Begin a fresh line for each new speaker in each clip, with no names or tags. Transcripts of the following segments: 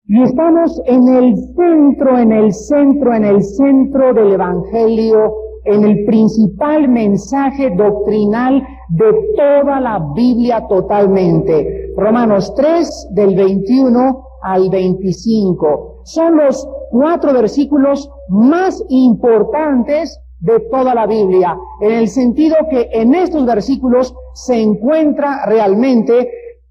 Y estamos en el centro del Evangelio, en el principal mensaje doctrinal de toda la Biblia totalmente. Romanos 3, del 21 al 25. Son los 4 versículos más importantes de toda la Biblia, en el sentido que en estos versículos se encuentra realmente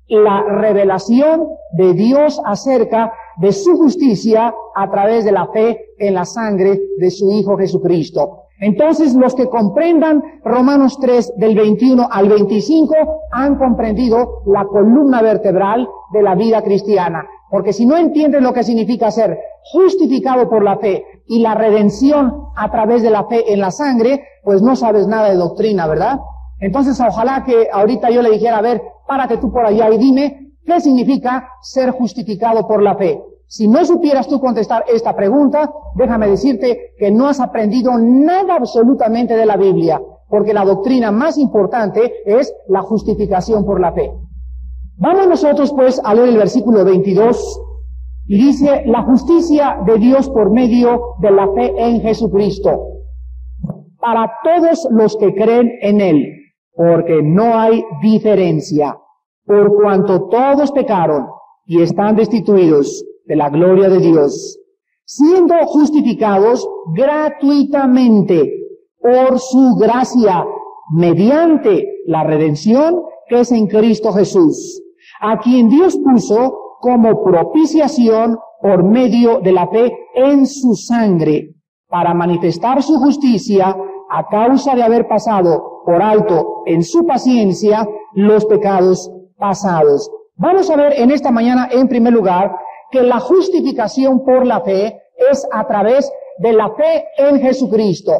la revelación de Dios acerca de su justicia a través de la fe en la sangre de su Hijo Jesucristo. Entonces, los que comprendan Romanos 3 del 21 al 25 han comprendido la columna vertebral de la vida cristiana. Porque si no entiendes lo que significa ser justificado por la fe y la redención a través de la fe en la sangre, pues no sabes nada de doctrina, ¿verdad? Entonces, ojalá que ahorita yo le dijera, a ver, párate tú por allá y dime, ¿qué significa ser justificado por la fe? Si no supieras tú contestar esta pregunta, déjame decirte que no has aprendido nada absolutamente de la Biblia, porque la doctrina más importante es la justificación por la fe. Vamos nosotros pues a leer el versículo 22, y dice, la justicia de Dios por medio de la fe en Jesucristo, para todos los que creen en Él, porque no hay diferencia, por cuanto todos pecaron y están destituidos de la gloria de Dios, siendo justificados gratuitamente por su gracia, mediante la redención que es en Cristo Jesús, a quien Dios puso como propiciación por medio de la fe en su sangre, para manifestar su justicia a causa de haber pasado por alto en su paciencia los pecados pasados. Vamos a ver en esta mañana, en primer lugar, que la justificación por la fe es a través de la fe en Jesucristo.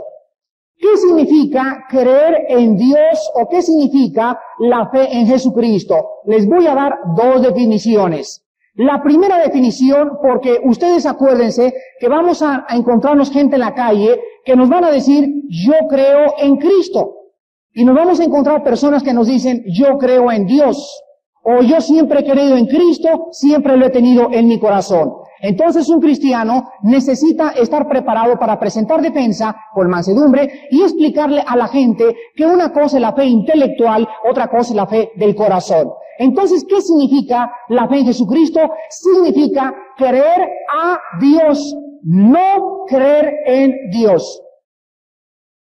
¿Qué significa creer en Dios o qué significa la fe en Jesucristo? Les voy a dar 2 definiciones. La primera definición, porque ustedes acuérdense que vamos a encontrarnos gente en la calle que nos van a decir, yo creo en Cristo. Y nos vamos a encontrar personas que nos dicen, yo creo en Dios. O yo siempre he creído en Cristo, siempre lo he tenido en mi corazón. Entonces un cristiano necesita estar preparado para presentar defensa por mansedumbre y explicarle a la gente que una cosa es la fe intelectual, otra cosa es la fe del corazón. Entonces, ¿qué significa la fe en Jesucristo? Significa creer a Dios, no creer en Dios.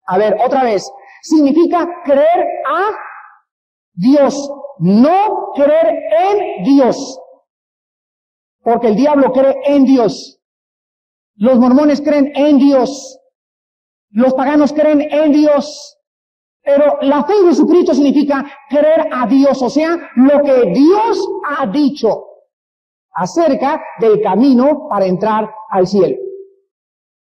A ver, otra vez. Significa creer a Dios, no creer en Dios. Porque el diablo cree en Dios. Los mormones creen en Dios. Los paganos creen en Dios. Pero la fe en Jesucristo significa creer a Dios, o sea, lo que Dios ha dicho acerca del camino para entrar al cielo.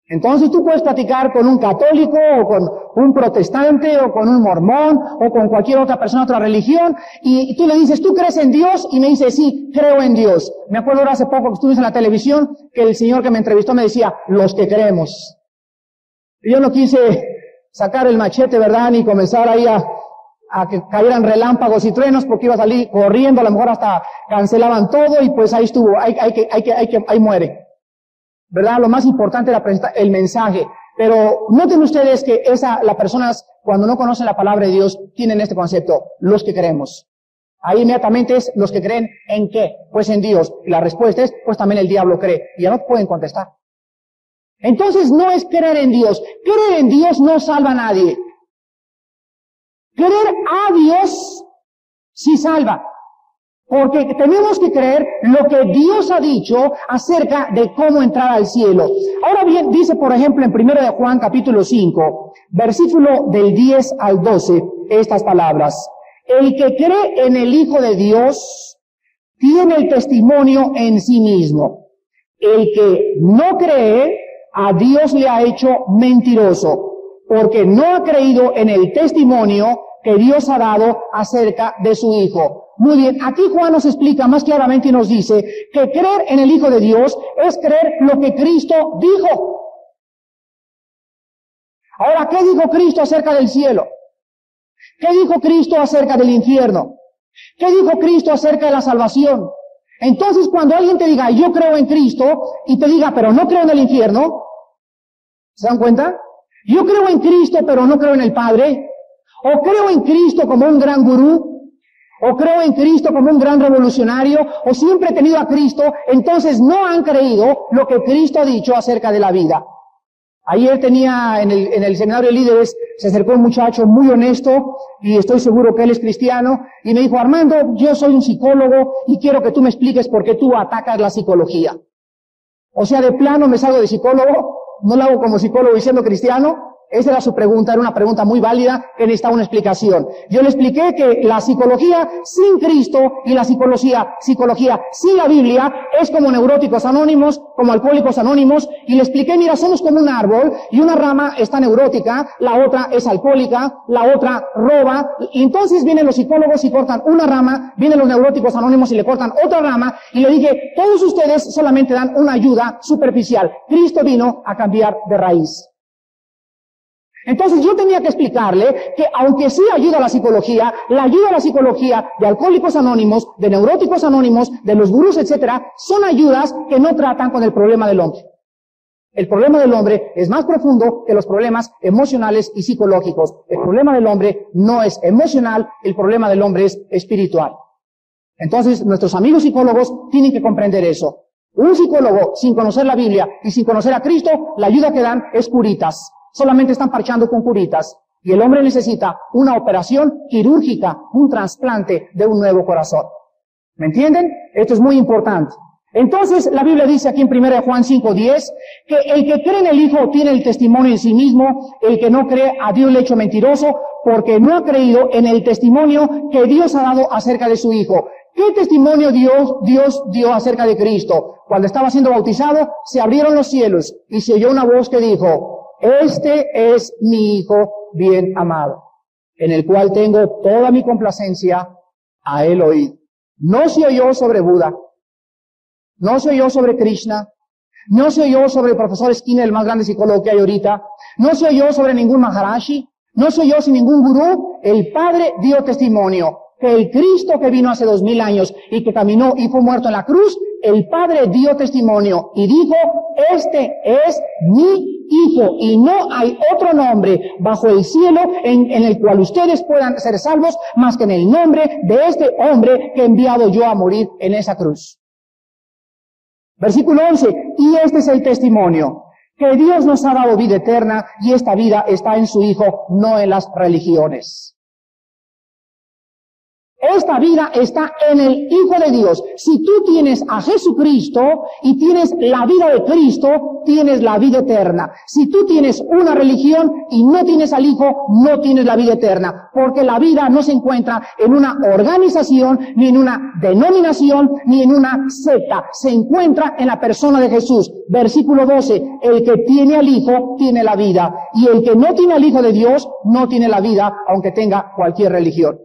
Entonces tú puedes platicar con un católico o con un protestante o con un mormón o con cualquier otra persona, otra religión, y tú le dices, ¿tú crees en Dios? Y me dice, sí, creo en Dios. Me acuerdo ahora hace poco que estuvimos en la televisión que el señor que me entrevistó me decía, los que creemos. Y yo no quise sacar el machete, ¿verdad? Ni comenzar ahí a que cayeran relámpagos y truenos porque iba a salir corriendo, a lo mejor hasta cancelaban todo y pues ahí estuvo, ahí muere. ¿Verdad? Lo más importante era presentar el mensaje. Pero noten ustedes que las personas, cuando no conocen la palabra de Dios, tienen este concepto, los que creemos. Ahí inmediatamente es los que creen en qué, pues en Dios. Y la respuesta es, pues también el diablo cree. Y ya no pueden contestar. Entonces no es creer en Dios. Creer en Dios no salva a nadie. Creer a Dios sí salva. Porque tenemos que creer lo que Dios ha dicho acerca de cómo entrar al cielo. Ahora bien, dice por ejemplo en 1 de Juan capítulo 5, versículo del 10 al 12, estas palabras. El que cree en el Hijo de Dios tiene el testimonio en sí mismo. El que no cree, a Dios le ha hecho mentiroso, porque no ha creído en el testimonio que Dios ha dado acerca de su Hijo. Muy bien, aquí Juan nos explica más claramente y nos dice que creer en el Hijo de Dios es creer lo que Cristo dijo. Ahora, ¿qué dijo Cristo acerca del cielo? ¿Qué dijo Cristo acerca del infierno? ¿Qué dijo Cristo acerca de la salvación? Entonces, cuando alguien te diga, yo creo en Cristo, y te diga, pero no creo en el infierno, ¿se dan cuenta? Yo creo en Cristo, pero no creo en el Padre. O creo en Cristo como un gran gurú, o creo en Cristo como un gran revolucionario, o siempre he tenido a Cristo, entonces no han creído lo que Cristo ha dicho acerca de la vida. Ayer tenía en el seminario de líderes, se acercó un muchacho muy honesto, y estoy seguro que él es cristiano, y me dijo, Armando, yo soy un psicólogo, y quiero que tú me expliques por qué tú atacas la psicología. O sea, de plano me salgo de psicólogo, no lo hago como psicólogo y siendo cristiano. Esa era su pregunta, era una pregunta muy válida que necesitaba una explicación. Yo le expliqué que la psicología sin Cristo y la psicología sin la Biblia es como neuróticos anónimos, como alcohólicos anónimos, y le expliqué, mira, somos como un árbol y una rama está neurótica, la otra es alcohólica, la otra roba, y entonces vienen los psicólogos y cortan una rama, vienen los neuróticos anónimos y le cortan otra rama, y le dije, todos ustedes solamente dan una ayuda superficial. Cristo vino a cambiar de raíz. Entonces yo tenía que explicarle que aunque sí ayuda a la psicología, la ayuda a la psicología de alcohólicos anónimos, de neuróticos anónimos, de los gurús, etcétera, son ayudas que no tratan con el problema del hombre. El problema del hombre es más profundo que los problemas emocionales y psicológicos. El problema del hombre no es emocional, el problema del hombre es espiritual. Entonces nuestros amigos psicólogos tienen que comprender eso. Un psicólogo sin conocer la Biblia y sin conocer a Cristo, la ayuda que dan es curitas. Solamente están parchando con curitas. Y el hombre necesita una operación quirúrgica, un trasplante de un nuevo corazón. ¿Me entienden? Esto es muy importante. Entonces, la Biblia dice aquí en 1 Juan 5:10, que el que cree en el Hijo tiene el testimonio en sí mismo, el que no cree a Dios le ha hecho mentiroso, porque no ha creído en el testimonio que Dios ha dado acerca de su Hijo. ¿Qué testimonio Dios dio acerca de Cristo? Cuando estaba siendo bautizado, se abrieron los cielos y se oyó una voz que dijo, este es mi Hijo bien amado, en el cual tengo toda mi complacencia, a él oíd. No se oyó sobre Buda, no se oyó sobre Krishna, no se oyó sobre el profesor Skinner, el más grande psicólogo que hay ahorita, no se oyó sobre ningún Maharashi, no se oyó sin ningún gurú. El Padre dio testimonio que el Cristo que vino hace 2000 años y que caminó y fue muerto en la cruz, el Padre dio testimonio y dijo, este es mi Hijo, y no hay otro nombre bajo el cielo en el cual ustedes puedan ser salvos más que en el nombre de este hombre que he enviado yo a morir en esa cruz. Versículo 11, y este es el testimonio, que Dios nos ha dado vida eterna y esta vida está en su Hijo, no en las religiones. Esta vida está en el Hijo de Dios. Si tú tienes a Jesucristo y tienes la vida de Cristo, tienes la vida eterna. Si tú tienes una religión y no tienes al Hijo, no tienes la vida eterna. Porque la vida no se encuentra en una organización, ni en una denominación, ni en una secta. Se encuentra en la persona de Jesús. Versículo 12, el que tiene al Hijo tiene la vida. Y el que no tiene al Hijo de Dios no tiene la vida, aunque tenga cualquier religión.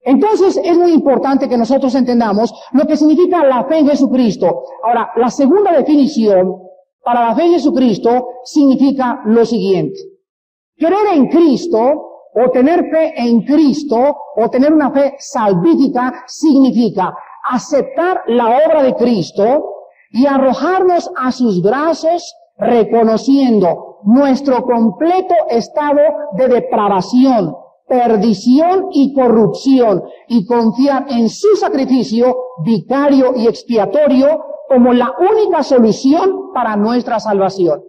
Entonces, es muy importante que nosotros entendamos lo que significa la fe en Jesucristo. Ahora, la segunda definición para la fe en Jesucristo significa lo siguiente. Creer en Cristo, o tener fe en Cristo, o tener una fe salvífica, significa aceptar la obra de Cristo y arrojarnos a sus brazos, reconociendo nuestro completo estado de depravación, perdición y corrupción, y confiar en su sacrificio vicario y expiatorio como la única solución para nuestra salvación.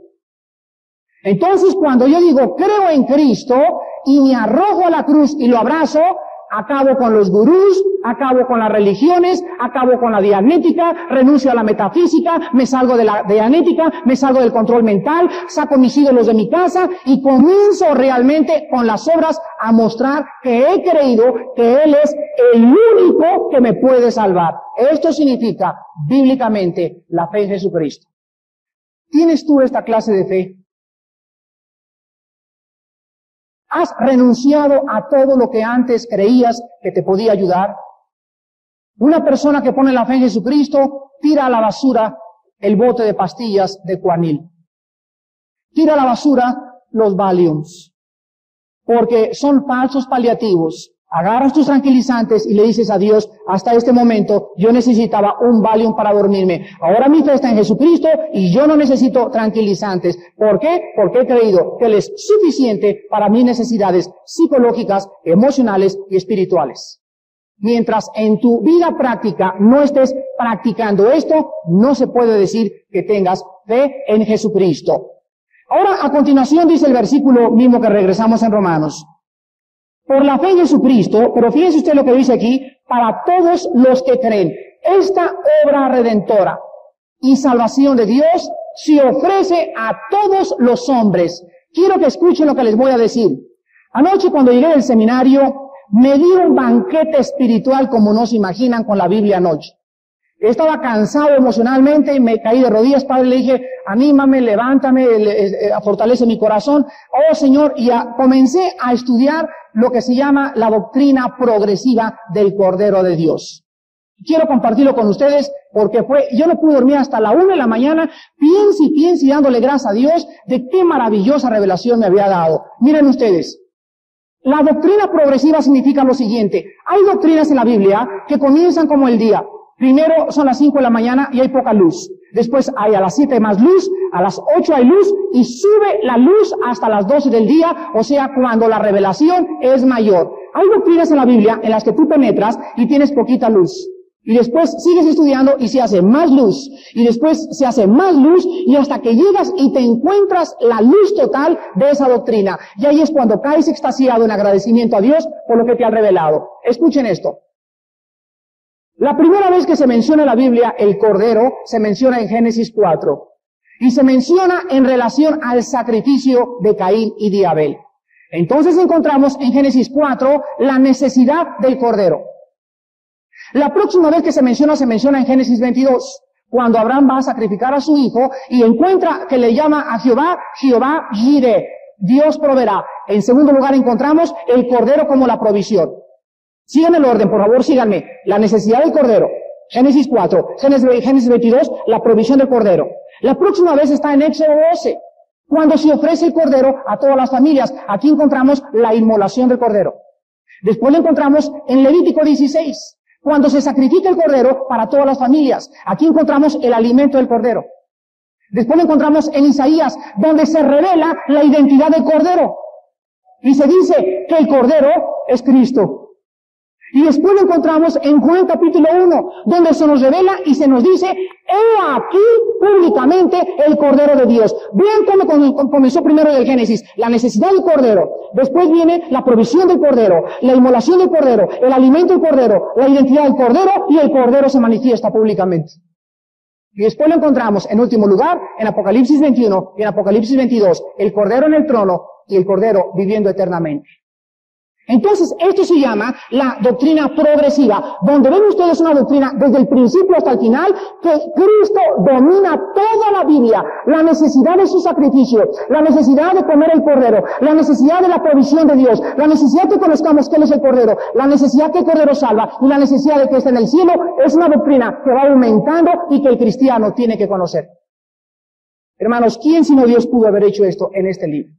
Entonces, cuando yo digo creo en Cristo y me arrojo a la cruz y lo abrazo, acabo con los gurús, acabo con las religiones, acabo con la dianética, renuncio a la metafísica, me salgo de la dianética, me salgo del control mental, saco mis ídolos de mi casa y comienzo realmente con las obras a mostrar que he creído que Él es el único que me puede salvar. Esto significa bíblicamente la fe en Jesucristo. ¿Tienes tú esta clase de fe? ¿Has renunciado a todo lo que antes creías que te podía ayudar? Una persona que pone la fe en Jesucristo tira a la basura el bote de pastillas de Cuanil. Tira a la basura los Valiums, porque son falsos paliativos Agarras tus tranquilizantes y le dices a Dios, hasta este momento yo necesitaba un Valium para dormirme. Ahora mi fe está en Jesucristo y yo no necesito tranquilizantes. ¿Por qué? Porque he creído que Él es suficiente para mis necesidades psicológicas, emocionales y espirituales. Mientras en tu vida práctica no estés practicando esto, no se puede decir que tengas fe en Jesucristo. Ahora, a continuación dice el versículo mismo que regresamos en Romanos. Por la fe en Jesucristo, pero fíjense usted lo que dice aquí, para todos los que creen. Esta obra redentora y salvación de Dios se ofrece a todos los hombres. Quiero que escuchen lo que les voy a decir. Anoche cuando llegué del seminario, me di un banquete espiritual como no se imaginan con la Biblia anoche. Estaba cansado emocionalmente y me caí de rodillas, Padre, le dije, anímame, levántame, fortalece mi corazón. Oh Señor, y comencé a estudiar lo que se llama la doctrina progresiva del Cordero de Dios. Quiero compartirlo con ustedes porque yo no pude dormir hasta la 1 de la mañana, piense y dándole gracias a Dios de qué maravillosa revelación me había dado. Miren ustedes. La doctrina progresiva significa lo siguiente. Hay doctrinas en la Biblia que comienzan como el día. Primero son las 5 de la mañana y hay poca luz. Después hay a las 7 más luz, a las 8 hay luz y sube la luz hasta las 12 del día, o sea, cuando la revelación es mayor. Hay doctrinas en la Biblia en las que tú penetras y tienes poquita luz. Y después sigues estudiando y se hace más luz. Y después se hace más luz y hasta que llegas y te encuentras la luz total de esa doctrina. Y ahí es cuando caes extasiado en agradecimiento a Dios por lo que te ha revelado. Escuchen esto. La primera vez que se menciona en la Biblia el Cordero, se menciona en Génesis 4. Y se menciona en relación al sacrificio de Caín y de Abel. Entonces encontramos en Génesis 4 la necesidad del Cordero. La próxima vez que se menciona en Génesis 22, cuando Abraham va a sacrificar a su hijo y encuentra que le llama a Jehová Jireh, Dios proveerá. En segundo lugar encontramos el Cordero como la provisión. Sigan el orden, por favor, síganme. La necesidad del Cordero, Génesis 4, Génesis 22, la provisión del Cordero. La próxima vez está en Éxodo 12, cuando se ofrece el Cordero a todas las familias. Aquí encontramos la inmolación del Cordero. Después lo encontramos en Levítico 16. Cuando se sacrifica el Cordero para todas las familias. Aquí encontramos el alimento del Cordero. Después lo encontramos en Isaías, donde se revela la identidad del Cordero. Y se dice que el Cordero es Cristo. Y después lo encontramos en Juan capítulo 1, donde se nos revela y se nos dice, he aquí públicamente el Cordero de Dios. Vean cómo comenzó primero el Génesis, la necesidad del Cordero. Después viene la provisión del Cordero, la inmolación del Cordero, el alimento del Cordero, la identidad del Cordero y el Cordero se manifiesta públicamente. Y después lo encontramos en último lugar en Apocalipsis 21 y en Apocalipsis 22, el Cordero en el trono y el Cordero viviendo eternamente. Entonces, esto se llama la doctrina progresiva, donde ven ustedes una doctrina desde el principio hasta el final, que Cristo domina toda la Biblia, la necesidad de su sacrificio, la necesidad de comer el Cordero, la necesidad de la provisión de Dios, la necesidad que conozcamos que Él es el Cordero, la necesidad que el Cordero salva y la necesidad de que esté en el cielo, es una doctrina que va aumentando y que el cristiano tiene que conocer. Hermanos, ¿quién sino Dios pudo haber hecho esto en este libro?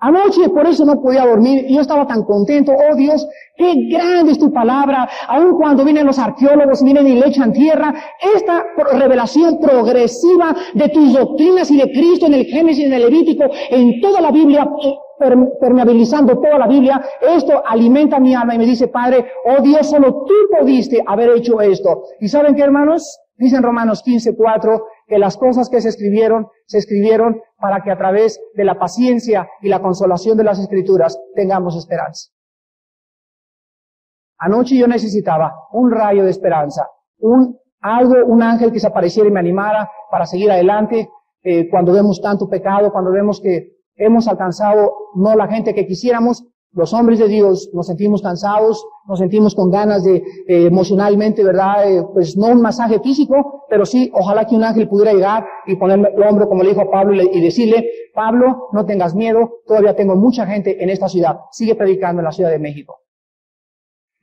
Anoche por eso no podía dormir y yo estaba tan contento. Oh Dios, qué grande es tu palabra. Aun cuando vienen los arqueólogos, vienen y le echan tierra, esta revelación progresiva de tus doctrinas y de Cristo en el Génesis, en el Levítico, en toda la Biblia, permeabilizando toda la Biblia, esto alimenta mi alma y me dice, Padre, oh Dios, solo tú pudiste haber hecho esto. ¿Y saben qué, hermanos? Dice en Romanos 15:4 que las cosas que se escribieron para que a través de la paciencia y la consolación de las Escrituras tengamos esperanza. Anoche yo necesitaba un rayo de esperanza, un ángel que se apareciera y me animara para seguir adelante, cuando vemos tanto pecado, cuando vemos que hemos alcanzado no la gente que quisiéramos. Los hombres de Dios nos sentimos cansados, nos sentimos con ganas de, emocionalmente, ¿verdad? Pues no un masaje físico, pero sí, ojalá que un ángel pudiera llegar y ponerme el hombro, como le dijo a Pablo, y decirle, Pablo, no tengas miedo, todavía tengo mucha gente en esta ciudad, sigue predicando en la Ciudad de México.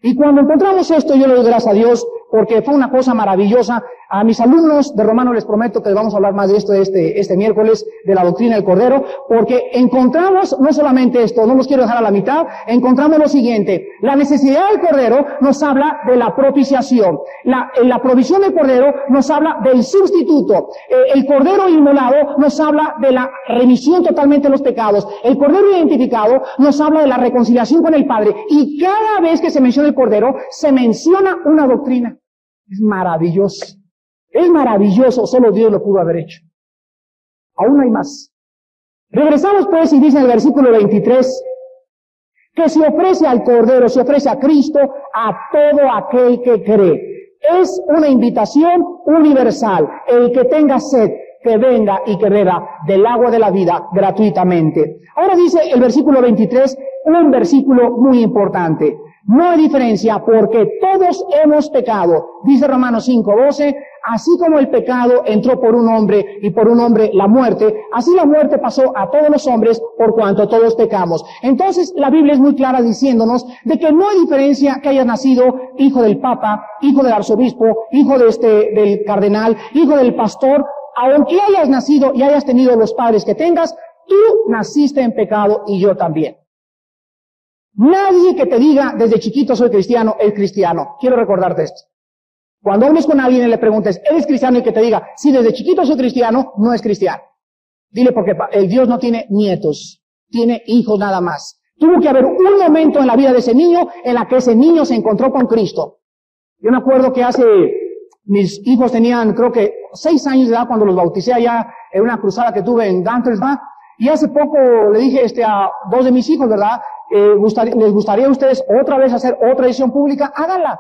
Y cuando encontramos esto, yo le doy gracias a Dios, porque fue una cosa maravillosa. A mis alumnos de Romanos les prometo que vamos a hablar más de esto este miércoles, de la doctrina del Cordero, porque encontramos no solamente esto, no los quiero dejar a la mitad, encontramos lo siguiente: la necesidad del Cordero nos habla de la propiciación, la provisión del Cordero nos habla del sustituto, el Cordero inmolado nos habla de la remisión totalmente de los pecados, el Cordero identificado nos habla de la reconciliación con el Padre, y cada vez que se menciona el Cordero, se menciona una doctrina. Es maravilloso. Es maravilloso, solo Dios lo pudo haber hecho. Aún hay más. Regresamos pues y dice en el versículo 23 que se ofrece al Cordero, se ofrece a Cristo a todo aquel que cree. Es una invitación universal. El que tenga sed, que venga y que beba del agua de la vida gratuitamente. Ahora dice el versículo 23, un versículo muy importante. No hay diferencia porque todos hemos pecado. Dice Romanos 5:12, así como el pecado entró por un hombre y por un hombre la muerte, así la muerte pasó a todos los hombres por cuanto todos pecamos. Entonces la Biblia es muy clara diciéndonos de que no hay diferencia que hayas nacido hijo del Papa, hijo del arzobispo, hijo del cardenal, hijo del pastor. Aunque hayas nacido y hayas tenido los padres que tengas, tú naciste en pecado y yo también. Nadie que te diga desde chiquito soy cristiano, es cristiano. Quiero recordarte esto. Cuando hables con alguien y le preguntes, ¿eres cristiano? Y que te diga, sí, desde chiquito soy cristiano, no es cristiano. Dile porque el Dios no tiene nietos, tiene hijos nada más. Tuvo que haber un momento en la vida de ese niño en la que ese niño se encontró con Cristo. Yo me acuerdo que mis hijos tenían, creo que 6 años de edad cuando los bauticé allá en una cruzada que tuve en Gantelsbach. Y hace poco le dije a 2 de mis hijos, ¿verdad? ¿Les gustaría a ustedes otra vez hacer otra edición pública? Háganla.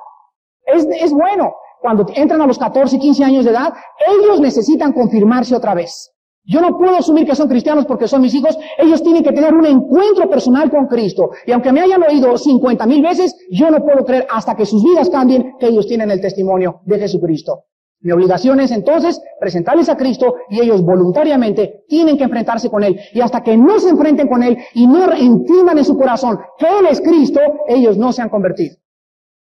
Es bueno. Cuando entran a los 14 y 15 años de edad, ellos necesitan confirmarse otra vez. Yo no puedo asumir que son cristianos porque son mis hijos. Ellos tienen que tener un encuentro personal con Cristo. Y aunque me hayan oído 50,000 veces, yo no puedo creer hasta que sus vidas cambien que ellos tienen el testimonio de Jesucristo. Mi obligación es entonces presentarles a Cristo y ellos voluntariamente tienen que enfrentarse con Él. Y hasta que no se enfrenten con Él y no entiendan en su corazón que Él es Cristo, ellos no se han convertido.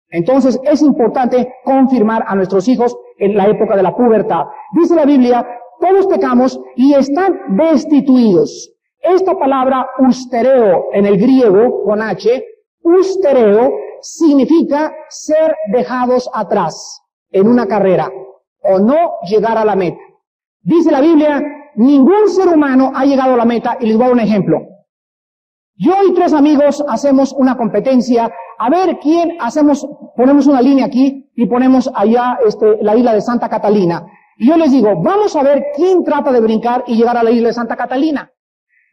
Entonces es importante confirmar a nuestros hijos en la época de la pubertad. Dice la Biblia, todos pecamos y están destituidos. Esta palabra ustereo en el griego con H, ustereo significa ser dejados atrás en una carrera o no llegar a la meta. Dice la Biblia, ningún ser humano ha llegado a la meta, y les voy a dar un ejemplo. Yo y 3 amigos hacemos una competencia, a ver quién ponemos una línea aquí y ponemos allá la isla de Santa Catalina. Y yo les digo, vamos a ver quién trata de brincar y llegar a la isla de Santa Catalina.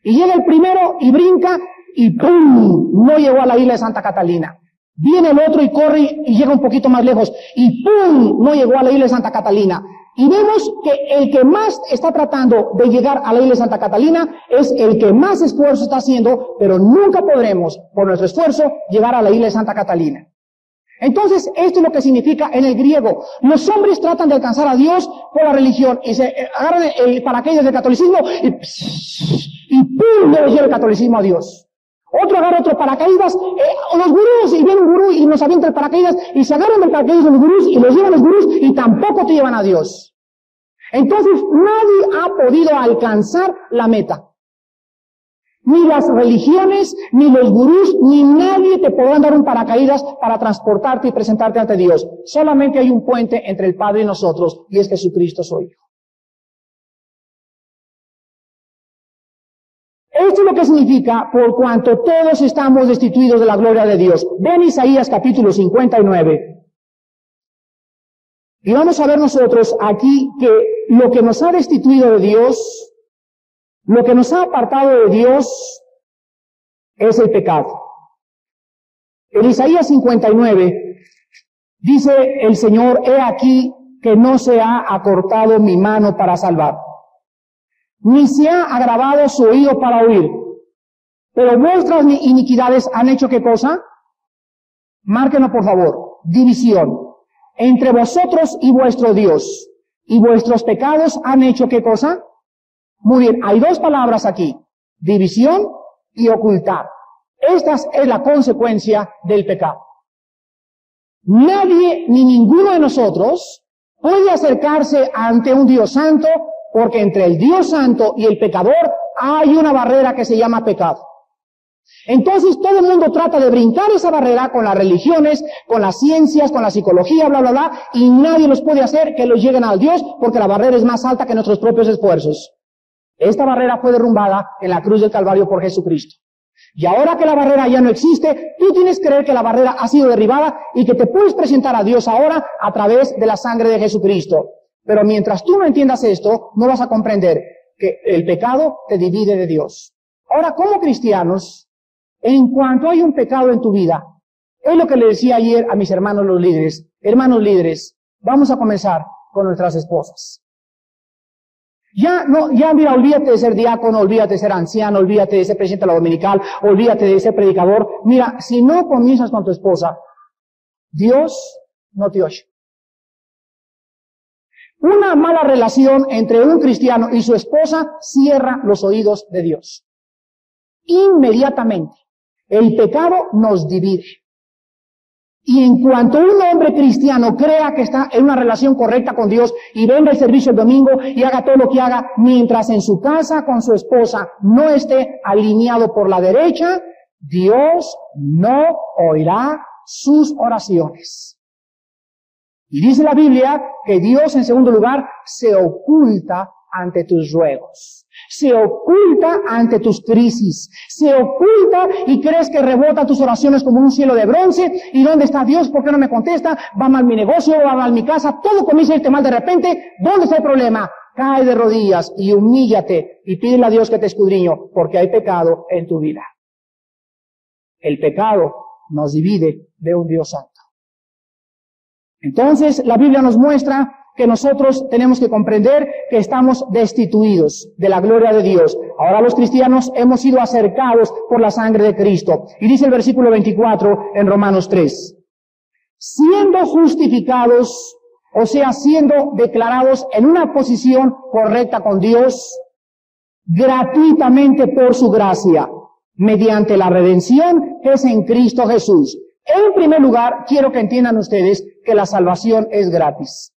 Y llega el primero y brinca y ¡pum! No llegó a la isla de Santa Catalina. Viene el otro y corre y llega un poquito más lejos y ¡pum! No llegó a la isla de Santa Catalina. Y vemos que el que más está tratando de llegar a la isla de Santa Catalina es el que más esfuerzo está haciendo, pero nunca podremos, por nuestro esfuerzo, llegar a la isla de Santa Catalina. Entonces, esto es lo que significa en el griego. Los hombres tratan de alcanzar a Dios por la religión y se agarran el paracaídas del catolicismo y ¡pum! Le lleva el catolicismo a Dios. Otro agarra otro paracaídas, los gurús, y viene un gurú y nos avienta el paracaídas y se agarran del paracaídas de los gurús y los llevan los gurús y tampoco te llevan a Dios. Entonces, nadie ha podido alcanzar la meta. Ni las religiones, ni los gurús, ni nadie te podrán dar un paracaídas para transportarte y presentarte ante Dios. Solamente hay un puente entre el Padre y nosotros, y es Jesucristo su Hijo. Esto es lo que significa por cuanto todos estamos destituidos de la gloria de Dios. Ven Isaías capítulo 59. Y vamos a ver nosotros aquí que lo que nos ha destituido de Dios, lo que nos ha apartado de Dios, es el pecado. En Isaías 59 dice el Señor, he aquí que no se ha acortado mi mano para salvar, ni se ha agravado su oído para oír. Pero vuestras iniquidades han hecho ¿qué cosa? Márquenlo por favor. División entre vosotros y vuestro Dios. Y vuestros pecados han hecho ¿qué cosa? Muy bien, hay 2 palabras aquí. División y ocultar. Esta es la consecuencia del pecado. Nadie ni ninguno de nosotros puede acercarse ante un Dios santo, porque entre el Dios santo y el pecador hay una barrera que se llama pecado. Entonces todo el mundo trata de brincar esa barrera con las religiones, con las ciencias, con la psicología, bla, bla, bla, y nadie los puede hacer que los lleguen al Dios, porque la barrera es más alta que nuestros propios esfuerzos. Esta barrera fue derrumbada en la cruz del Calvario por Jesucristo. Y ahora que la barrera ya no existe, tú tienes que creer que la barrera ha sido derribada y que te puedes presentar a Dios ahora a través de la sangre de Jesucristo. Pero mientras tú no entiendas esto, no vas a comprender que el pecado te divide de Dios. Ahora, como cristianos, en cuanto hay un pecado en tu vida, es lo que le decía ayer a mis hermanos los líderes. Hermanos líderes, vamos a comenzar con nuestras esposas. Ya mira, olvídate de ser diácono, olvídate de ser anciano, olvídate de ser presidente de la dominical, olvídate de ser predicador. Mira, si no comienzas con tu esposa, Dios no te oye. Una mala relación entre un cristiano y su esposa cierra los oídos de Dios. Inmediatamente. El pecado nos divide. Y en cuanto un hombre cristiano crea que está en una relación correcta con Dios y venga al servicio el domingo y haga todo lo que haga, mientras en su casa con su esposa no esté alineado por la derecha, Dios no oirá sus oraciones. Y dice la Biblia que Dios, en segundo lugar, se oculta ante tus ruegos. Se oculta ante tus crisis. Se oculta y crees que rebota tus oraciones como un cielo de bronce. ¿Y dónde está Dios? ¿Por qué no me contesta? Va mal mi negocio, va mal mi casa, todo comienza a irte mal de repente. ¿Dónde está el problema? Cae de rodillas y humíllate y pídele a Dios que te escudriñe, porque hay pecado en tu vida. El pecado nos divide de un Dios santo. Entonces, la Biblia nos muestra que nosotros tenemos que comprender que estamos destituidos de la gloria de Dios. Ahora los cristianos hemos sido acercados por la sangre de Cristo. Y dice el versículo 24 en Romanos 3. Siendo justificados, o sea, siendo declarados en una posición correcta con Dios, gratuitamente por su gracia, mediante la redención que es en Cristo Jesús. En primer lugar, quiero que entiendan ustedes que la salvación es gratis.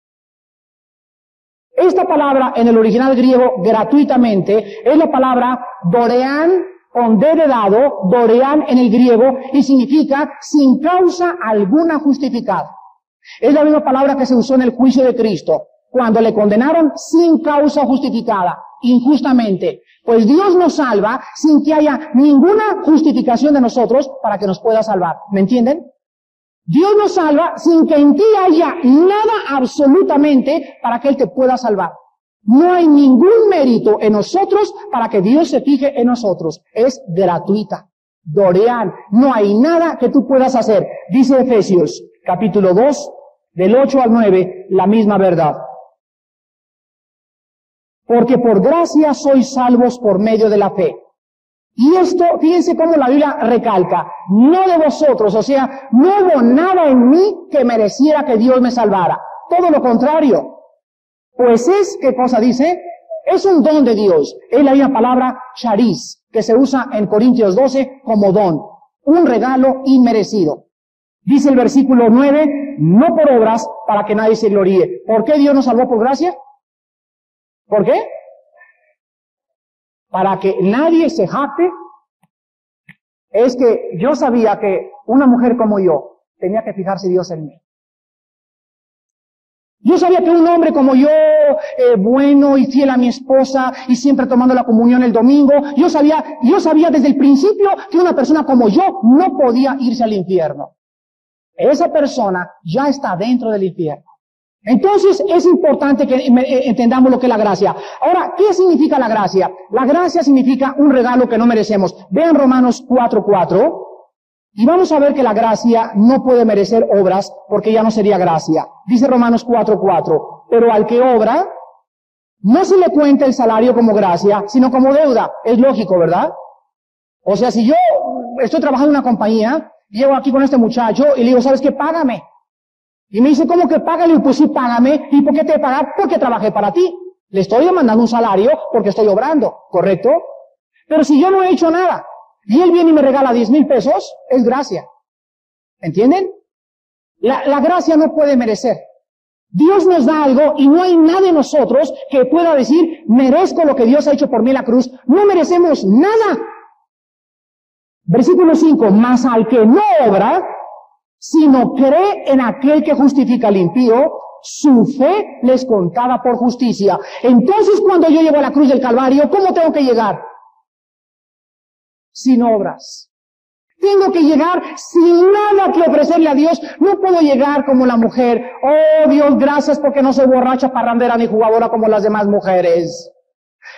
Esta palabra en el original griego, gratuitamente, es la palabra dorean, con D de dado, dorean en el griego, y significa sin causa alguna justificada. Es la misma palabra que se usó en el juicio de Cristo, cuando le condenaron sin causa justificada, injustamente. Pues Dios nos salva sin que haya ninguna justificación de nosotros para que nos pueda salvar. ¿Me entienden? Dios nos salva sin que en ti haya nada absolutamente para que Él te pueda salvar. No hay ningún mérito en nosotros para que Dios se fije en nosotros. Es gratuita. Dorean. No hay nada que tú puedas hacer. Dice Efesios, capítulo 2, del 8 al 9, la misma verdad. Porque por gracia sois salvos por medio de la fe. Y esto, fíjense cómo la Biblia recalca, no de vosotros, o sea, no hubo nada en mí que mereciera que Dios me salvara. Todo lo contrario. Pues es, ¿qué cosa dice? Es un don de Dios. Es la misma palabra charis, que se usa en Corintios 12 como don. Un regalo inmerecido. Dice el versículo 9, no por obras para que nadie se gloríe. ¿Por qué Dios nos salvó por gracia? ¿Por qué? Para que nadie se jacte. Es que yo sabía que una mujer como yo tenía que fijarse Dios en mí. Yo sabía que un hombre como yo, bueno y fiel a mi esposa y siempre tomando la comunión el domingo, yo sabía desde el principio que una persona como yo no podía irse al infierno. Esa persona ya está dentro del infierno. Entonces es importante que entendamos lo que es la gracia. Ahora, ¿qué significa la gracia? La gracia significa un regalo que no merecemos. Vean Romanos 4:4 y vamos a ver que la gracia no puede merecer obras porque ya no sería gracia. Dice Romanos 4:4, pero al que obra no se le cuenta el salario como gracia, sino como deuda. Es lógico, ¿verdad? O sea, si yo estoy trabajando en una compañía, llego aquí con este muchacho y le digo, ¿sabes qué? Págame. Y me dice, ¿cómo que págale? Pues sí, págame. ¿Y por qué te he pagado? Porque trabajé para ti. Le estoy demandando un salario porque estoy obrando, ¿correcto? Pero si yo no he hecho nada y él viene y me regala 10,000 pesos, es gracia. ¿Entienden? La gracia no puede merecer. Dios nos da algo y no hay nada en nosotros que pueda decir, merezco lo que Dios ha hecho por mí en la cruz. No merecemos nada. Versículo 5, mas al que no obra, sino cree en aquel que justifica al impío, su fe les contada por justicia. Entonces, cuando yo llego a la cruz del Calvario, ¿cómo tengo que llegar? Sin obras. Tengo que llegar sin nada que ofrecerle a Dios. No puedo llegar como la mujer. Oh Dios, gracias porque no soy borracha, parrandera ni jugadora como las demás mujeres.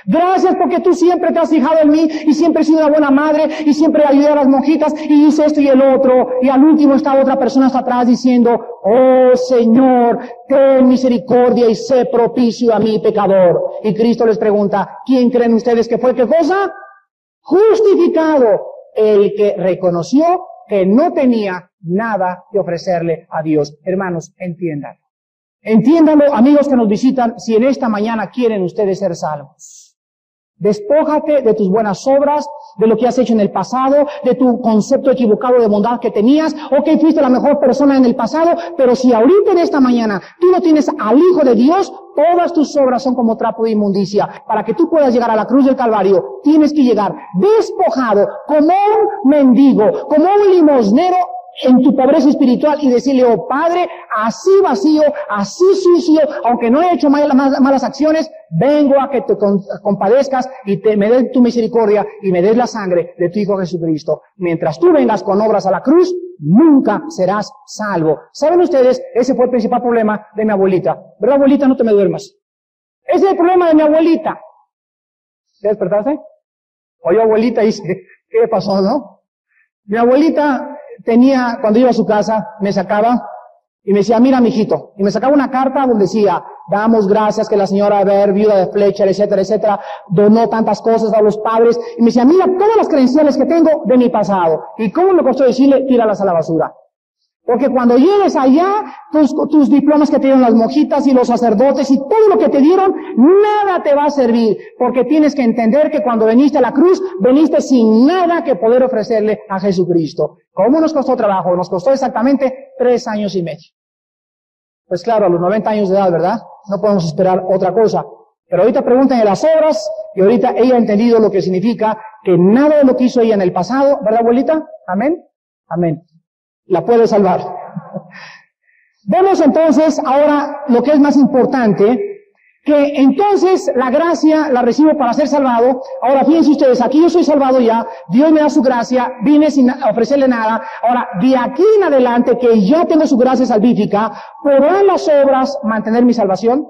Gracias porque tú siempre te has fijado en mí y siempre he sido una buena madre y siempre ayudé a las monjitas y hice esto y el otro. Y al último está otra persona hasta atrás diciendo, oh Señor, ten misericordia y sé propicio a mi pecador. Y Cristo les pregunta, ¿quién creen ustedes que fue qué cosa? Justificado. El que reconoció que no tenía nada que ofrecerle a Dios. Hermanos, entiéndanlo. Entiéndanlo, amigos que nos visitan, si en esta mañana quieren ustedes ser salvos. Despójate de tus buenas obras, de lo que has hecho en el pasado, de tu concepto equivocado de bondad que tenías, o que fuiste la mejor persona en el pasado, pero si ahorita en esta mañana tú no tienes al Hijo de Dios, todas tus obras son como trapo de inmundicia. Para que tú puedas llegar a la cruz del Calvario, tienes que llegar despojado, como un mendigo, como un limosnero, en tu pobreza espiritual y decirle, oh Padre, así vacío, así sucio, aunque no he hecho malas acciones, vengo a que te compadezcas y me des tu misericordia y me des la sangre de tu Hijo Jesucristo. Mientras tú vengas con obras a la cruz, nunca serás salvo. ¿Saben ustedes? Ese fue el principal problema de mi abuelita. ¿Verdad, abuelita? No te me duermas. Ese es el problema de mi abuelita. ¿Te despertaste? Oye, abuelita, dice, ¿qué le pasó, no? Mi abuelita tenía, cuando iba a su casa, me sacaba y me decía, mira, mijito, y me sacaba una carta donde decía, damos gracias que la señora Ver, viuda de Fletcher, etcétera, etcétera, donó tantas cosas a los padres, y me decía, mira todas las credenciales que tengo de mi pasado, y cómo me costó decirle, tíralas a la basura. Porque cuando llegues allá, tus diplomas que te dieron las monjitas y los sacerdotes y todo lo que te dieron, nada te va a servir. Porque tienes que entender que cuando veniste a la cruz, veniste sin nada que poder ofrecerle a Jesucristo. ¿Cómo nos costó trabajo? Nos costó exactamente 3 años y medio. Pues claro, a los 90 años de edad, ¿verdad? No podemos esperar otra cosa. Pero ahorita pregúntenle las obras y ahorita ella ha entendido lo que significa que nada de lo que hizo ella en el pasado, ¿verdad, abuelita? Amén. Amén. La puede salvar. Vemos entonces ahora lo que es más importante, que entonces la gracia la recibo para ser salvado. Ahora fíjense ustedes, aquí yo soy salvado ya, Dios me da su gracia, vine sin ofrecerle nada. Ahora, de aquí en adelante que ya tengo su gracia salvífica, ¿podrán las obras mantener mi salvación?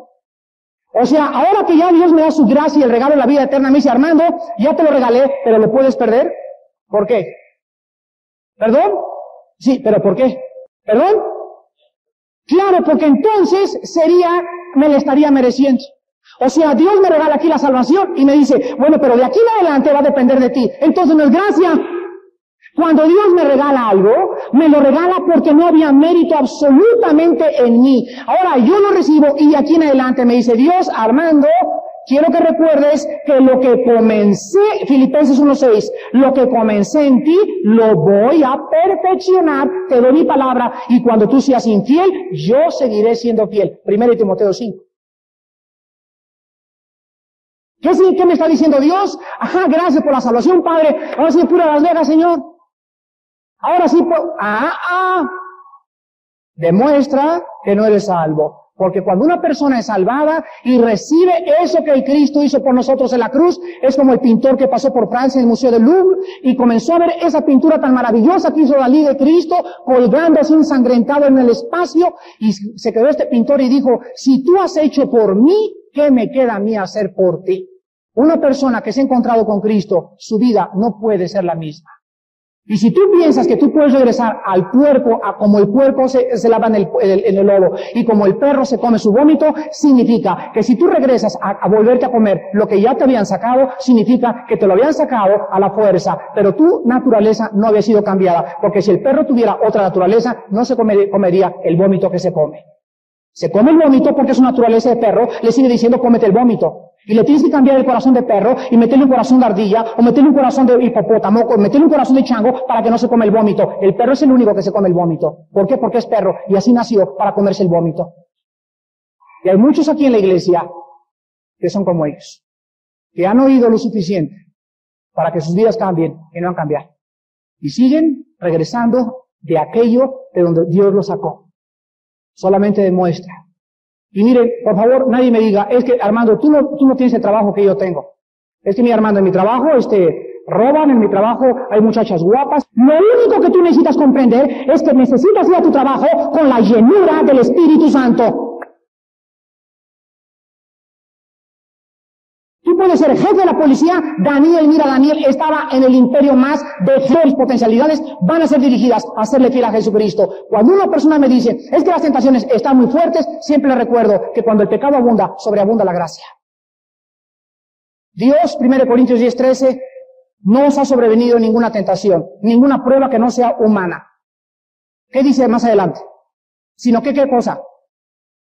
O sea, ahora que ya Dios me da su gracia y el regalo de la vida eterna, me dice, Armando, ya te lo regalé, pero lo puedes perder. ¿Por qué? ¿Perdón? Sí, pero ¿por qué? ¿Perdón? Claro, porque entonces me le estaría mereciendo. O sea, Dios me regala aquí la salvación y me dice, bueno, pero de aquí en adelante va a depender de ti. Entonces no es gracia. Cuando Dios me regala algo, me lo regala porque no había mérito absolutamente en mí. Ahora yo lo recibo y de aquí en adelante me dice, Dios, Armando, quiero que recuerdes que lo que comencé, Filipenses 1:6, lo que comencé en ti, lo voy a perfeccionar, te doy mi palabra, y cuando tú seas infiel, yo seguiré siendo fiel. 1 Timoteo 5. ¿Qué me está diciendo Dios? Ajá, gracias por la salvación, Padre. Ahora sí, pura Las Vegas, Señor. Ahora sí, demuestra que no eres salvo. Porque cuando una persona es salvada y recibe eso que el Cristo hizo por nosotros en la cruz, es como el pintor que pasó por Francia en el Museo del Louvre y comenzó a ver esa pintura tan maravillosa que hizo Dalí de Cristo, colgándose ensangrentado en el espacio, y se quedó este pintor y dijo, si tú has hecho por mí, ¿qué me queda a mí hacer por ti? Una persona que se ha encontrado con Cristo, su vida no puede ser la misma. Y si tú piensas que tú puedes regresar al puerco, a como el puerco se lava en el lodo, y como el perro se come su vómito, significa que si tú regresas a volverte a comer lo que ya te habían sacado, significa que te lo habían sacado a la fuerza, pero tu naturaleza no había sido cambiada, porque si el perro tuviera otra naturaleza, no se comería el vómito que se come. Se come el vómito porque su naturaleza de perro le sigue diciendo cómete el vómito. Y le tienes que cambiar el corazón de perro y meterle un corazón de ardilla, o meterle un corazón de hipopótamo, o meterle un corazón de chango para que no se come el vómito. El perro es el único que se come el vómito. ¿Por qué? Porque es perro y así nació para comerse el vómito. Y hay muchos aquí en la iglesia que son como ellos, que han oído lo suficiente para que sus vidas cambien y no han cambiado. Y siguen regresando de aquello de donde Dios los sacó. Solamente demuestra. Y miren, por favor, nadie me diga, es que Armando, tú no tienes el trabajo que yo tengo. Es que mi Armando, en mi trabajo, roban, en mi trabajo hay muchachas guapas. Lo único que tú necesitas comprender es que necesitas ir a tu trabajo con la llenura del Espíritu Santo. Tú puedes ser jefe de la policía. Daniel estaba en el imperio más de sus potencialidades van a ser dirigidas a serle fiel a Jesucristo. Cuando una persona me dice, es que las tentaciones están muy fuertes, siempre le recuerdo que cuando el pecado abunda, sobreabunda la gracia. Dios, 1 Corintios 10:13, no os ha sobrevenido ninguna tentación, ninguna prueba que no sea humana. ¿Qué dice más adelante? Sino que, ¿qué cosa?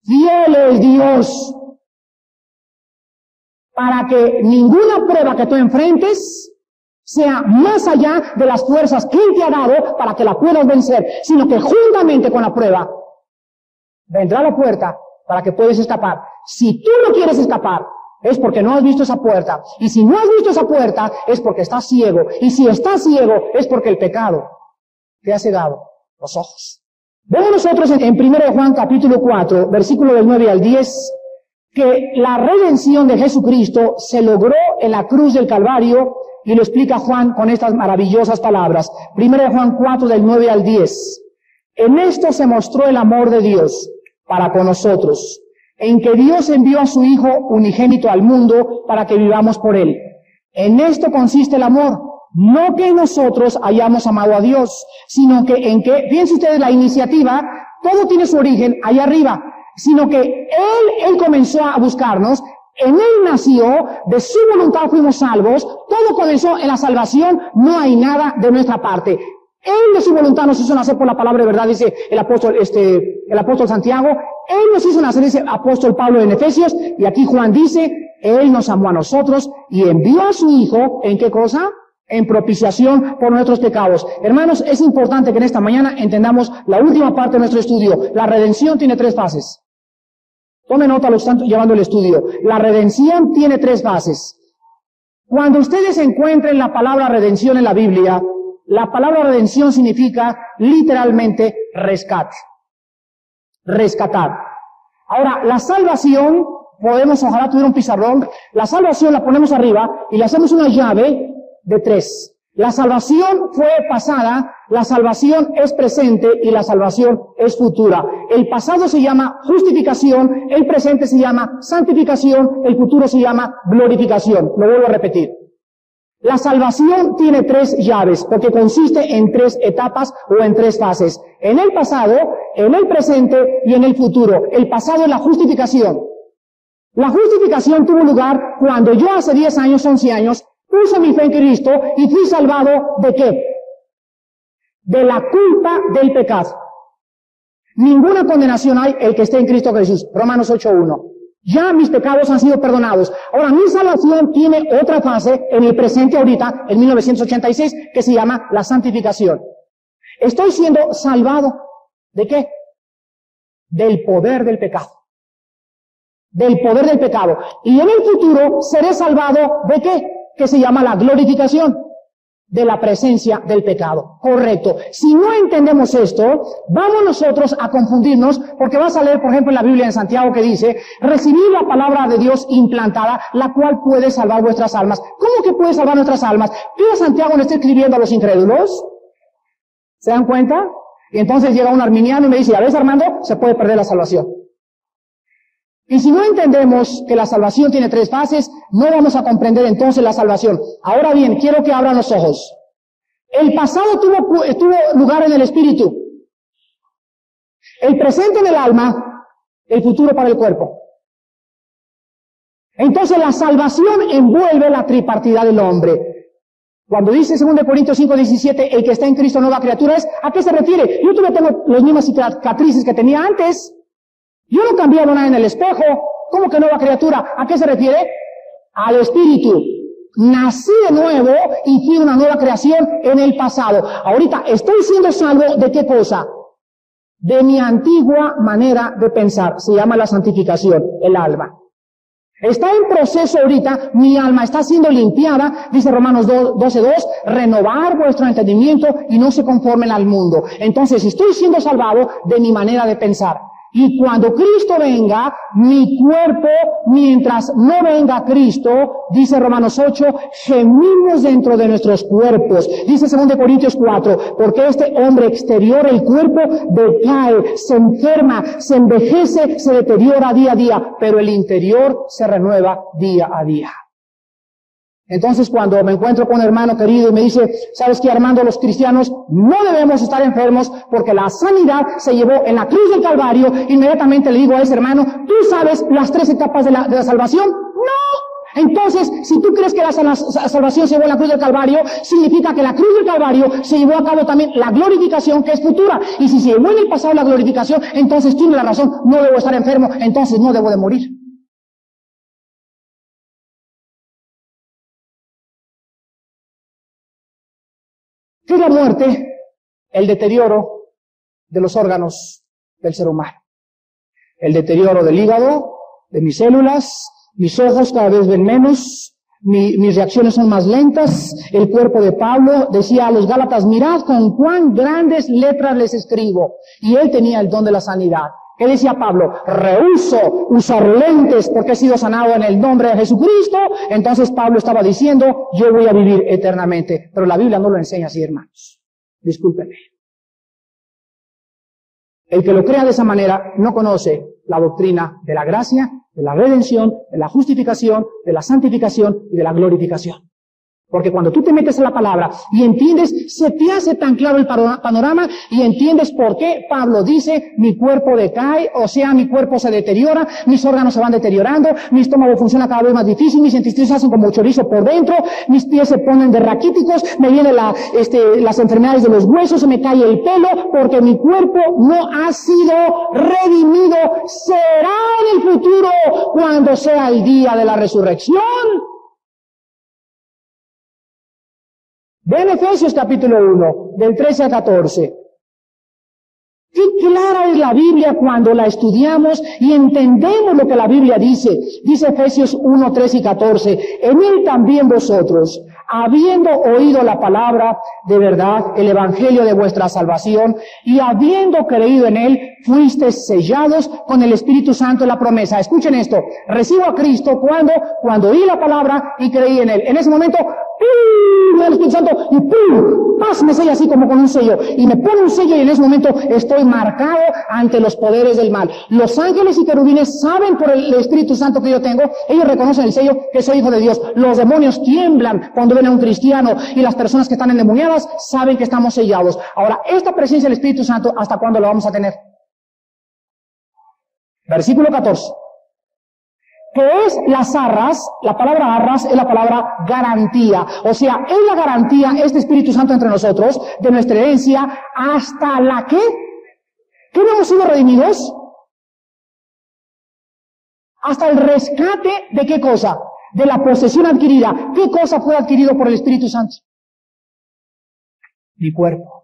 Fiel es Dios, para que ninguna prueba que tú enfrentes sea más allá de las fuerzas que Él te ha dado para que la puedas vencer, sino que juntamente con la prueba vendrá la puerta para que puedas escapar. Si tú no quieres escapar, es porque no has visto esa puerta. Y si no has visto esa puerta, es porque estás ciego. Y si estás ciego, es porque el pecado te ha cegado los ojos. Vemos nosotros en 1 Juan capítulo 4, versículo del 9 al 10, que la redención de Jesucristo se logró en la cruz del Calvario, y lo explica Juan con estas maravillosas palabras. 1 Juan 4 del 9 al 10. En esto se mostró el amor de Dios para con nosotros, en que Dios envió a su Hijo unigénito al mundo para que vivamos por Él. En esto consiste el amor, no que nosotros hayamos amado a Dios, sino que fíjense ustedes la iniciativa, todo tiene su origen allá arriba, sino que Él comenzó a buscarnos, en Él nació, de su voluntad fuimos salvos, todo comenzó en la salvación, no hay nada de nuestra parte. Él de su voluntad nos hizo nacer por la palabra de verdad, dice el apóstol Santiago. Él nos hizo nacer, dice el apóstol Pablo en Efesios, y aquí Juan dice, Él nos amó a nosotros y envió a su Hijo, ¿en qué cosa? En propiciación por nuestros pecados. Hermanos, es importante que en esta mañana entendamos la última parte de nuestro estudio. La redención tiene 3 fases. Tome nota, lo están llevando el estudio. La redención tiene 3 fases. Cuando ustedes encuentren la palabra redención en la Biblia, la palabra redención significa literalmente rescate. Rescatar. Ahora, la salvación, ojalá tuviera un pizarrón, la salvación la ponemos arriba y le hacemos una llave de 3. La salvación fue pasada, la salvación es presente y la salvación es futura. El pasado se llama justificación, el presente se llama santificación, el futuro se llama glorificación. Lo vuelvo a repetir. La salvación tiene 3 llaves, porque consiste en 3 etapas o en 3 fases. En el pasado, en el presente y en el futuro. El pasado es la justificación. La justificación tuvo lugar cuando yo hace 10 años, 11 años, puse mi fe en Cristo y fui salvado ¿de qué? De la culpa del pecado. Ninguna condenación hay el que esté en Cristo Jesús. Romanos 8:1. Ya mis pecados han sido perdonados. Ahora mi salvación tiene otra fase en el presente ahorita, en 1986, que se llama la santificación. Estoy siendo salvado. ¿De qué? Del poder del pecado. Del poder del pecado. Y en el futuro seré salvado ¿de qué? Que se llama la glorificación. De la presencia del pecado. Correcto. Si no entendemos esto, vamos nosotros a confundirnos, porque vas a leer, por ejemplo, en la Biblia en Santiago que dice, recibid la palabra de Dios implantada, la cual puede salvar vuestras almas. ¿Cómo que puede salvar nuestras almas? ¿Qué Santiago le está escribiendo a los incrédulos? ¿Se dan cuenta? Y entonces llega un arminiano y me dice, ¿ya ves, Armando? Se puede perder la salvación. Y si no entendemos que la salvación tiene 3 fases, no vamos a comprender entonces la salvación. Ahora bien, quiero que abran los ojos. El pasado tuvo lugar en el espíritu. El presente en el alma, el futuro para el cuerpo. Entonces la salvación envuelve la tripartidad del hombre. Cuando dice 2 Corintios 5:17, el que está en Cristo nueva criatura es, ¿a qué se refiere? Yo todavía tengo las mismas cicatrices que tenía antes. Yo no he cambiado nada en el espejo. ¿Cómo que nueva criatura? ¿A qué se refiere? al Espíritu. Nací de nuevo y fui una nueva creación en el pasado. Ahorita estoy siendo salvo ¿de qué cosa? De mi antigua manera de pensar. Se llama la santificación, el alma. Está en proceso ahorita, mi alma está siendo limpiada, dice Romanos 12:2, renovar vuestro entendimiento y no se conformen al mundo. Entonces, estoy siendo salvado de mi manera de pensar. Y cuando Cristo venga, mi cuerpo, mientras no venga Cristo, dice Romanos 8, gemimos dentro de nuestros cuerpos. Dice 2 Corintios 4, porque este hombre exterior, el cuerpo, decae, se enferma, se envejece, se deteriora día a día, pero el interior se renueva día a día. Entonces, cuando me encuentro con un hermano querido y me dice, ¿sabes qué, Armando? Los cristianos no debemos estar enfermos porque la sanidad se llevó en la cruz del Calvario. Inmediatamente le digo a ese hermano, ¿tú sabes las 3 etapas de la salvación? ¡No! Entonces, si tú crees que la salvación se llevó en la cruz del Calvario, significa que la cruz del Calvario se llevó a cabo también la glorificación que es futura. Y si se llevó en el pasado la glorificación, entonces tiene la razón, no debo estar enfermo, entonces no debo de morir. ¿Qué es la muerte? El deterioro de los órganos del ser humano. El deterioro del hígado, de mis células, mis ojos cada vez ven menos, mis reacciones son más lentas. El cuerpo de Pablo decía a los Gálatas, mirad con cuán grandes letras les escribo. Y él tenía el don de la sanidad. ¿Qué decía Pablo? Rehúso usar lentes porque he sido sanado en el nombre de Jesucristo. Entonces Pablo estaba diciendo, yo voy a vivir eternamente. Pero la Biblia no lo enseña así, hermanos. Discúlpenme. El que lo crea de esa manera no conoce la doctrina de la gracia, de la redención, de la justificación, de la santificación y de la glorificación. Porque cuando tú te metes a la palabra y entiendes, se te hace tan claro el panorama y entiendes por qué Pablo dice, mi cuerpo decae, o sea, mi cuerpo se deteriora, mis órganos se van deteriorando, mi estómago funciona cada vez más difícil, mis intestinos se hacen como chorizo por dentro, mis pies se ponen de raquíticos, me vienen las enfermedades de los huesos, se me cae el pelo, porque mi cuerpo no ha sido redimido. Será en el futuro cuando sea el día de la resurrección. Ven Efesios capítulo 1, del 13 al 14. Qué clara es la Biblia cuando la estudiamos y entendemos lo que la Biblia dice. Dice Efesios 1, 13 y 14. En él también vosotros, habiendo oído la palabra de verdad, el evangelio de vuestra salvación, y habiendo creído en él, fuisteis sellados con el Espíritu Santo de la promesa. Escuchen esto. Recibo a Cristo cuando oí la palabra y creí en él. En ese momento, ¡pum!, el Espíritu Santo y ¡pum!, ¡paz!, me sella así como con un sello. Y me pone un sello y en ese momento estoy marcado ante los poderes del mal. Los ángeles y querubines saben por el Espíritu Santo que yo tengo. Ellos reconocen el sello que soy hijo de Dios. Los demonios tiemblan cuando ven a un cristiano y las personas que están endemoniadas saben que estamos sellados. Ahora, esta presencia del Espíritu Santo, ¿hasta cuándo la vamos a tener? Versículo 14. ¿Qué es las arras? La palabra arras es la palabra garantía. O sea, es la garantía, este Espíritu Santo entre nosotros, de nuestra herencia, hasta la que no hemos sido redimidos. Hasta el rescate de ¿qué cosa? De la posesión adquirida. ¿Qué cosa fue adquirido por el Espíritu Santo? Mi cuerpo.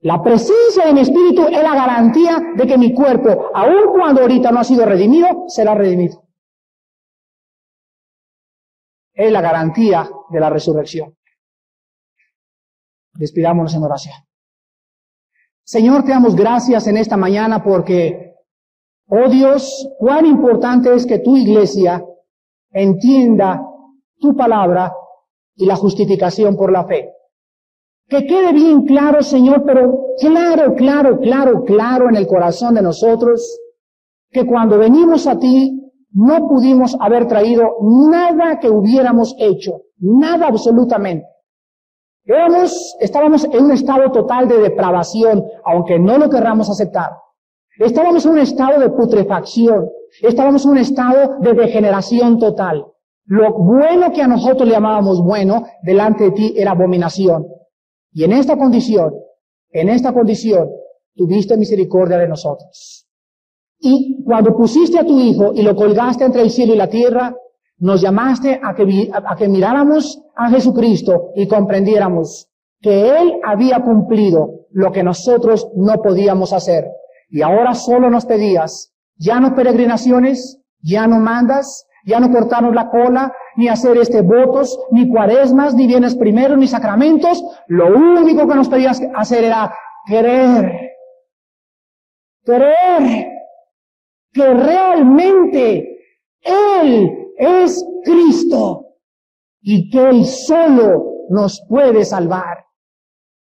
La presencia de mi espíritu es la garantía de que mi cuerpo, aun cuando ahorita no ha sido redimido, será redimido. Es la garantía de la resurrección. Despidámonos en oración. Señor, te damos gracias en esta mañana porque, oh Dios, cuán importante es que tu iglesia entienda tu palabra y la justificación por la fe. Que quede bien claro, Señor, pero claro en el corazón de nosotros, que cuando venimos a ti no pudimos haber traído nada que hubiéramos hecho, nada absolutamente. Estábamos en un estado total de depravación, aunque no lo querramos aceptar. Estábamos en un estado de putrefacción, estábamos en un estado de degeneración total. Lo bueno que a nosotros le llamábamos bueno, delante de ti era abominación. Y en esta condición, tuviste misericordia de nosotros. Y cuando pusiste a tu Hijo y lo colgaste entre el cielo y la tierra, Nos llamaste a que miráramos a Jesucristo y comprendiéramos que Él había cumplido lo que nosotros no podíamos hacer. Y ahora solo nos pedías, ya no peregrinaciones, ya no mandas, ya no cortarnos la cola, ni hacer votos, ni cuaresmas, ni bienes primeros, ni sacramentos. Lo único que nos pedías hacer era creer que realmente Él es Cristo y que Él solo nos puede salvar.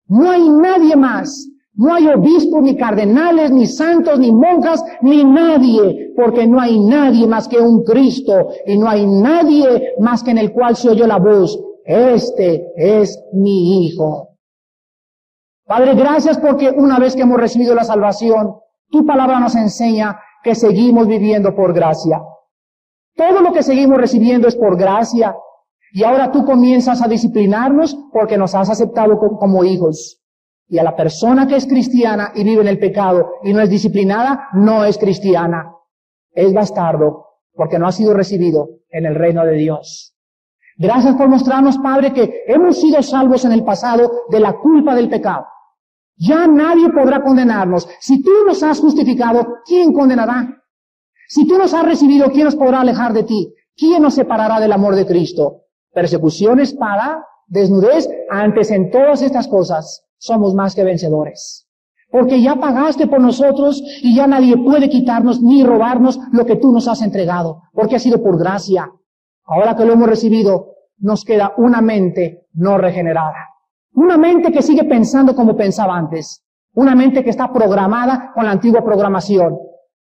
No hay nadie más. No hay obispos, ni cardenales, ni santos, ni monjas, ni nadie, porque no hay nadie más que un Cristo, y no hay nadie más que en el cual se oyó la voz, este es mi Hijo. Padre, gracias porque una vez que hemos recibido la salvación, tu palabra nos enseña que seguimos viviendo por gracia. Todo lo que seguimos recibiendo es por gracia, y ahora tú comienzas a disciplinarnos porque nos has aceptado como hijos. Y a la persona que es cristiana y vive en el pecado y no es disciplinada, no es cristiana. Es bastardo, porque no ha sido recibido en el reino de Dios. Gracias por mostrarnos, Padre, que hemos sido salvos en el pasado de la culpa del pecado. Ya nadie podrá condenarnos. Si tú nos has justificado, ¿quién condenará? Si tú nos has recibido, ¿quién nos podrá alejar de ti? ¿Quién nos separará del amor de Cristo? Persecución, espada, desnudez, antes en todas estas cosas somos más que vencedores. Porque ya pagaste por nosotros y ya nadie puede quitarnos ni robarnos lo que tú nos has entregado, porque ha sido por gracia. Ahora que lo hemos recibido, nos queda una mente no regenerada. Una mente que sigue pensando como pensaba antes. Una mente que está programada con la antigua programación.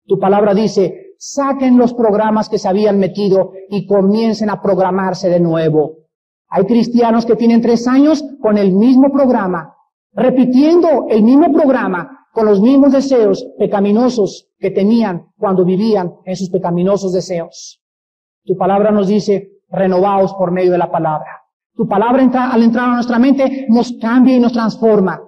Tu palabra dice, saquen los programas que se habían metido y comiencen a programarse de nuevo. Hay cristianos que tienen 3 años con el mismo programa, repitiendo el mismo programa, con los mismos deseos pecaminosos que tenían cuando vivían en sus pecaminosos deseos. Tu palabra nos dice, renovaos por medio de la palabra. Tu palabra al entrar a nuestra mente nos cambia y nos transforma.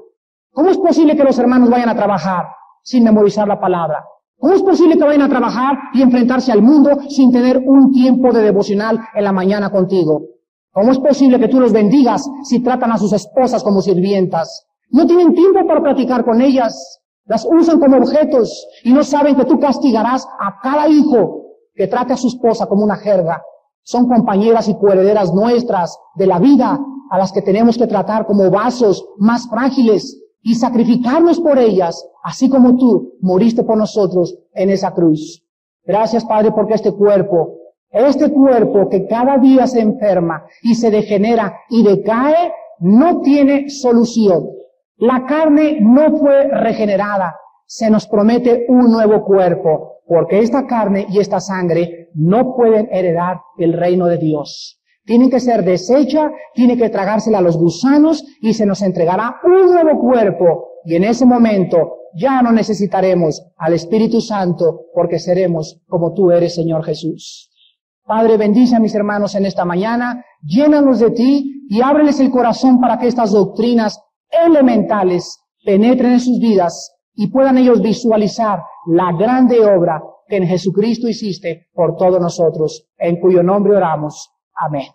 ¿Cómo es posible que los hermanos vayan a trabajar sin memorizar la palabra? ¿Cómo es posible que vayan a trabajar y enfrentarse al mundo sin tener un tiempo de devocional en la mañana contigo? ¿Cómo es posible que tú los bendigas si tratan a sus esposas como sirvientas? No tienen tiempo para platicar con ellas. Las usan como objetos y no saben que tú castigarás a cada hijo que trate a su esposa como una jerga. Son compañeras y coherederas nuestras de la vida a las que tenemos que tratar como vasos más frágiles y sacrificarnos por ellas, así como tú moriste por nosotros en esa cruz. Gracias, Padre, porque este cuerpo que cada día se enferma y se degenera y decae, no tiene solución. La carne no fue regenerada. Se nos promete un nuevo cuerpo, porque esta carne y esta sangre no pueden heredar el reino de Dios. Tienen que ser deshecha, tiene que tragársela a los gusanos y se nos entregará un nuevo cuerpo. Y en ese momento ya no necesitaremos al Espíritu Santo porque seremos como tú eres, Señor Jesús. Padre, bendice a mis hermanos en esta mañana, llénanos de ti y ábreles el corazón para que estas doctrinas elementales penetren en sus vidas y puedan ellos visualizar la grande obra que en Jesucristo hiciste por todos nosotros, en cuyo nombre oramos. Amén.